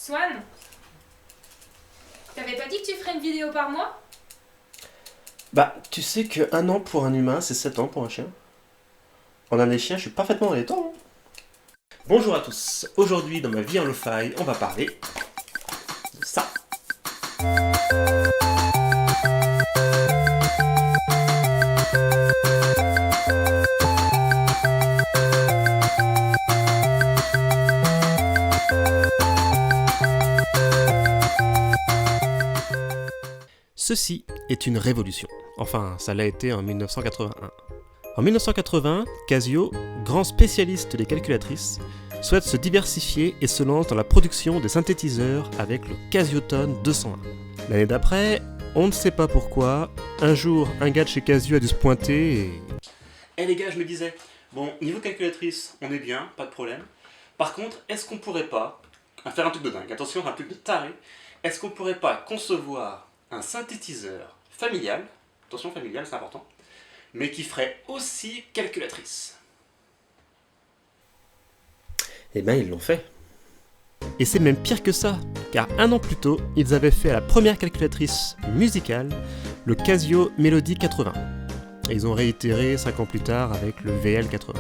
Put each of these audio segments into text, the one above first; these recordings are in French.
Swan, t'avais pas dit que tu ferais une vidéo par mois? Bah, tu sais que 1 an pour un humain, c'est 7 ans pour un chien. En un des chiens, je suis parfaitement dans les temps. Bonjour à tous. Aujourd'hui, dans ma vie en lo-fi, on va parler de ça. Ceci est une révolution. Enfin, ça l'a été en 1981. En 1980, Casio, grand spécialiste des calculatrices, souhaite se diversifier et se lance dans la production des synthétiseurs avec le Casiotone 201. L'année d'après, on ne sait pas pourquoi, un jour, un gars de chez Casio a dû se pointer et... les gars, je me disais, bon, niveau calculatrice, on est bien, pas de problème. Par contre, est-ce qu'on pourrait pas, faire un truc de dingue, attention, un truc de taré, est-ce qu'on pourrait pas concevoir un synthétiseur familial, attention familial, c'est important, mais qui ferait aussi calculatrice? Eh ben, ils l'ont fait. Et c'est même pire que ça, car 1 an plus tôt, ils avaient fait la première calculatrice musicale, le Casio Melody 80. Et ils ont réitéré 5 ans plus tard avec le VL 80.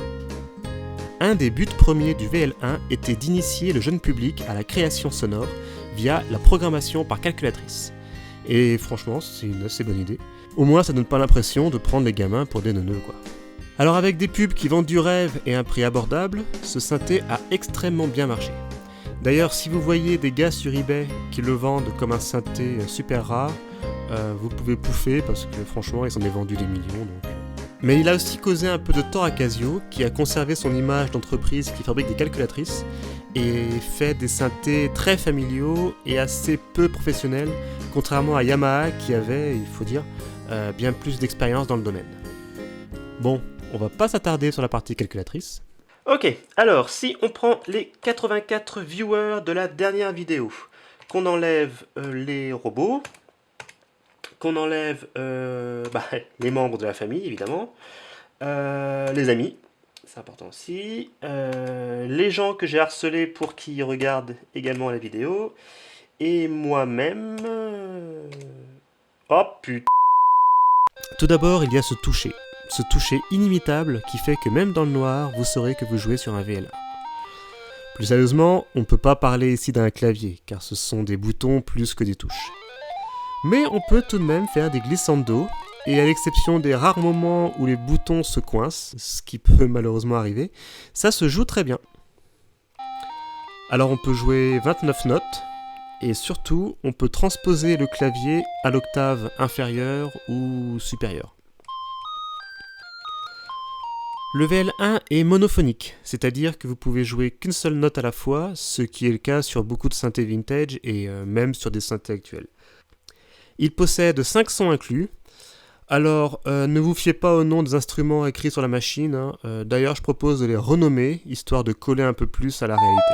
Un des buts premiers du VL1 était d'initier le jeune public à la création sonore via la programmation par calculatrice. Et franchement, c'est une assez bonne idée. Au moins, ça donne pas l'impression de prendre les gamins pour des neuneux, quoi. Alors avec des pubs qui vendent du rêve et un prix abordable, ce synthé a extrêmement bien marché. D'ailleurs, si vous voyez des gars sur eBay qui le vendent comme un synthé super rare, vous pouvez pouffer parce que franchement, ils en ont vendu des millions. Donc. Mais il a aussi causé un peu de tort à Casio, qui a conservé son image d'entreprise qui fabrique des calculatrices et fait des synthés très familiaux et assez peu professionnels, contrairement à Yamaha qui avait, il faut dire, bien plus d'expérience dans le domaine. Bon, on va pas s'attarder sur la partie calculatrice. Ok, alors si on prend les 84 viewers de la dernière vidéo, qu'on enlève les robots, qu'on enlève les membres de la famille évidemment, les amis, c'est important aussi, les gens que j'ai harcelés pour qu'ils regardent également la vidéo, et moi-même... Oh putain. Tout d'abord, il y a ce toucher inimitable qui fait que même dans le noir, vous saurez que vous jouez sur un VL1. Plus sérieusement, on ne peut pas parler ici d'un clavier, car ce sont des boutons plus que des touches. Mais on peut tout de même faire des glissando, et à l'exception des rares moments où les boutons se coincent, ce qui peut malheureusement arriver, ça se joue très bien. Alors on peut jouer 29 notes, et surtout, on peut transposer le clavier à l'octave inférieure ou supérieure. Le VL1 est monophonique, c'est-à-dire que vous pouvez jouer qu'une seule note à la fois, ce qui est le cas sur beaucoup de synthés vintage et même sur des synthés actuels. Il possède 5 sons inclus, alors ne vous fiez pas au nom des instruments écrits sur la machine, hein. D'ailleurs je propose de les renommer, histoire de coller un peu plus à la réalité.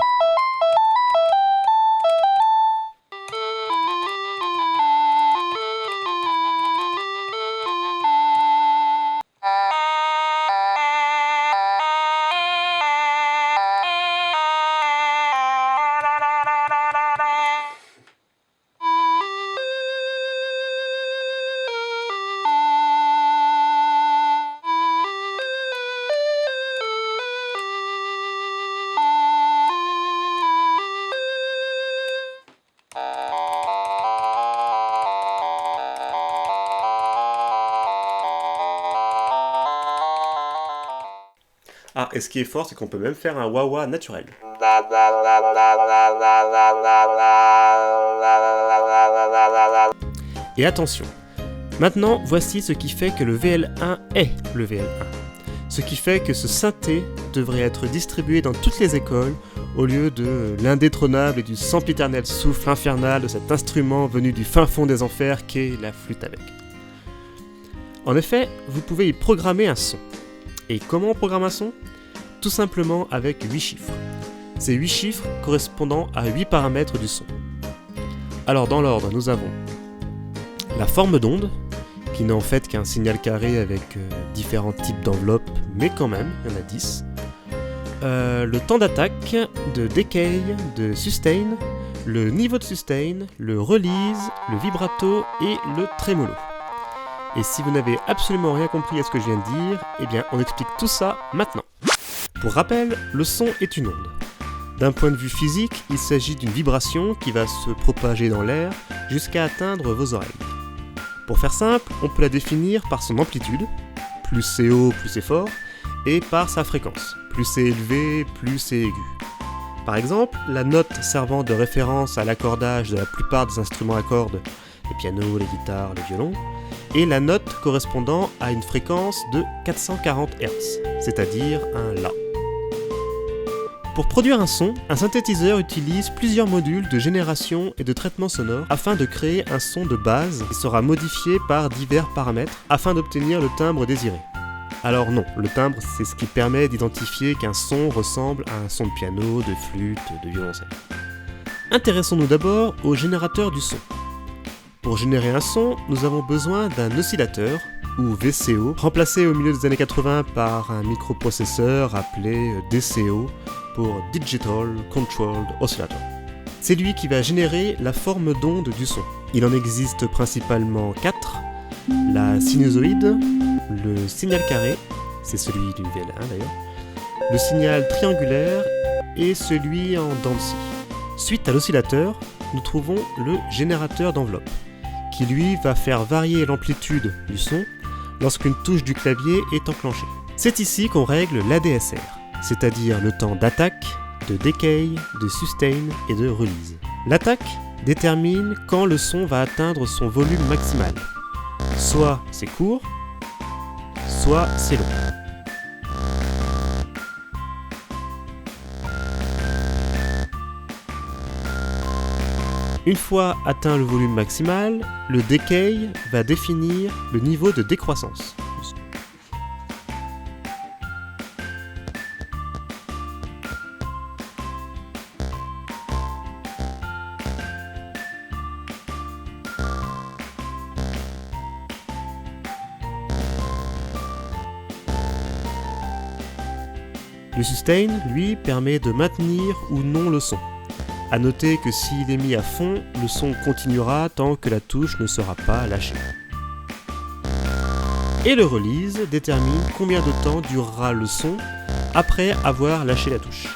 Ah, et ce qui est fort, c'est qu'on peut même faire un wah-wah naturel. Et attention, maintenant voici ce qui fait que le VL1 est le VL1. Ce qui fait que ce synthé devrait être distribué dans toutes les écoles au lieu de l'indétrônable et du sempiternel souffle infernal de cet instrument venu du fin fond des enfers qu'est la flûte à bec. En effet, vous pouvez y programmer un son. Et comment on programme un son ? Tout simplement avec 8 chiffres. Ces 8 chiffres correspondant à 8 paramètres du son. Alors dans l'ordre, nous avons la forme d'onde, qui n'est en fait qu'un signal carré avec différents types d'enveloppes, mais quand même, il y en a 10. Le temps d'attaque, de decay, de sustain, le niveau de sustain, le release, le vibrato et le tremolo. Et si vous n'avez absolument rien compris à ce que je viens de dire, eh bien on explique tout ça maintenant. Pour rappel, le son est une onde. D'un point de vue physique, il s'agit d'une vibration qui va se propager dans l'air jusqu'à atteindre vos oreilles. Pour faire simple, on peut la définir par son amplitude, plus c'est haut, plus c'est fort, et par sa fréquence, plus c'est élevé, plus c'est aigu. Par exemple, la note servant de référence à l'accordage de la plupart des instruments à cordes, les pianos, les guitares, les violons, est la note correspondant à une fréquence de 440 Hz, c'est-à-dire un La. Pour produire un son, un synthétiseur utilise plusieurs modules de génération et de traitement sonore afin de créer un son de base qui sera modifié par divers paramètres afin d'obtenir le timbre désiré. Alors non, le timbre c'est ce qui permet d'identifier qu'un son ressemble à un son de piano, de flûte, de violoncelle. Intéressons-nous d'abord au générateur du son. Pour générer un son, nous avons besoin d'un oscillateur, ou VCO, remplacé au milieu des années 80 par un microprocesseur appelé DCO, pour Digital Controlled Oscillator. C'est lui qui va générer la forme d'onde du son. Il en existe principalement 4, la sinusoïde, le signal carré, c'est celui du VL1 d'ailleurs, le signal triangulaire et celui en dents de scie. Suite à l'oscillateur, nous trouvons le générateur d'enveloppe, qui lui va faire varier l'amplitude du son lorsqu'une touche du clavier est enclenchée. C'est ici qu'on règle l'ADSR, c'est-à-dire le temps d'attaque, de decay, de sustain et de release. L'attaque détermine quand le son va atteindre son volume maximal. Soit c'est court, soit c'est long. Une fois atteint le volume maximal, le decay va définir le niveau de décroissance. Le sustain, lui, permet de maintenir ou non le son. A noter que s'il est mis à fond, le son continuera tant que la touche ne sera pas lâchée. Et le release détermine combien de temps durera le son après avoir lâché la touche.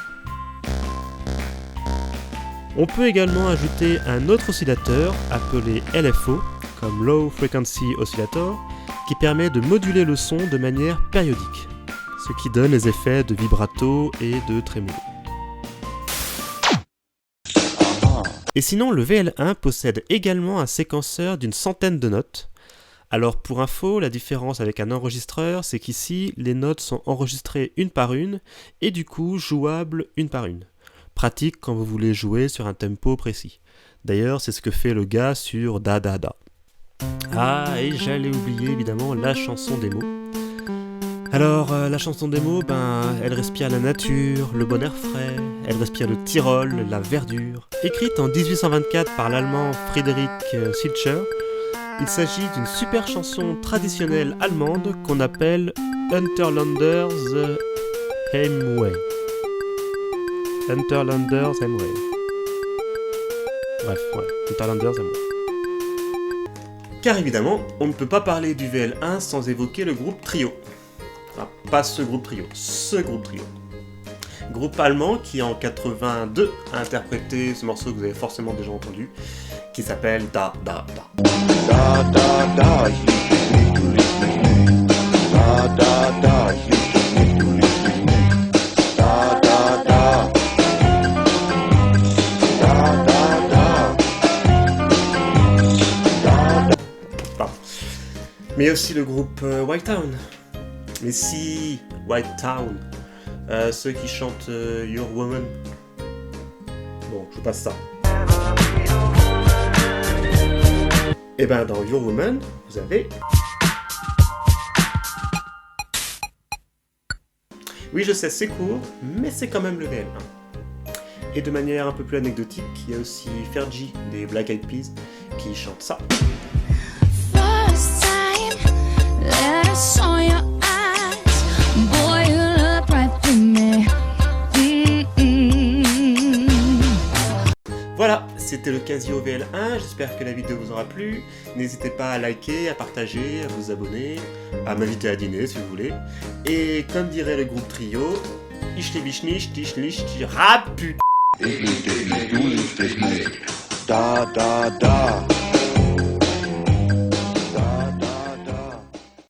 On peut également ajouter un autre oscillateur appelé LFO, comme Low Frequency Oscillator, qui permet de moduler le son de manière périodique, ce qui donne les effets de vibrato et de trémolo. Et sinon, le VL1 possède également un séquenceur d'une centaine de notes. Alors pour info, la différence avec un enregistreur, c'est qu'ici, les notes sont enregistrées une par une, et du coup jouables une par une. Pratique quand vous voulez jouer sur un tempo précis. D'ailleurs, c'est ce que fait le gars sur Da Da Da. Ah, et j'allais oublier évidemment la chanson démo. Alors, la chanson démo, elle respire la nature, le bon air frais, elle respire le Tyrol, la verdure. Écrite en 1824 par l'allemand Friedrich Schiller, il s'agit d'une super chanson traditionnelle allemande qu'on appelle Unterlanders Heimweh. Unterlanders Heimweh. Bref, ouais, Unterlanders Heimweh. Car évidemment, on ne peut pas parler du VL1 sans évoquer le groupe Trio. Enfin, pas ce groupe Trio, ce groupe Trio. Groupe allemand qui en 82 a interprété ce morceau que vous avez forcément déjà entendu, qui s'appelle Da Da Da. Da Da Da, you just need to listen. Da Da Da, you just need to listen. Da Da Da. Da Da Da. Da Da. Pardon. Mais aussi le groupe White Town. Mais si White Town, ceux qui chantent Your Woman. Bon, je passe ça. Et ben dans Your Woman, vous avez... Oui, je sais, c'est court, mais c'est quand même le VL1. Et de manière un peu plus anecdotique, il y a aussi Fergie des Black Eyed Peas qui chante ça. First time that I saw your eyes, boy, you look right to me. Voilà, c'était le Casio VL1, j'espère que la vidéo vous aura plu. N'hésitez pas à liker, à partager, à vous abonner, à m'inviter à dîner si vous voulez. Et comme dirait le groupe Trio, Ischli-Bischni, Rap putain. Da, da, da.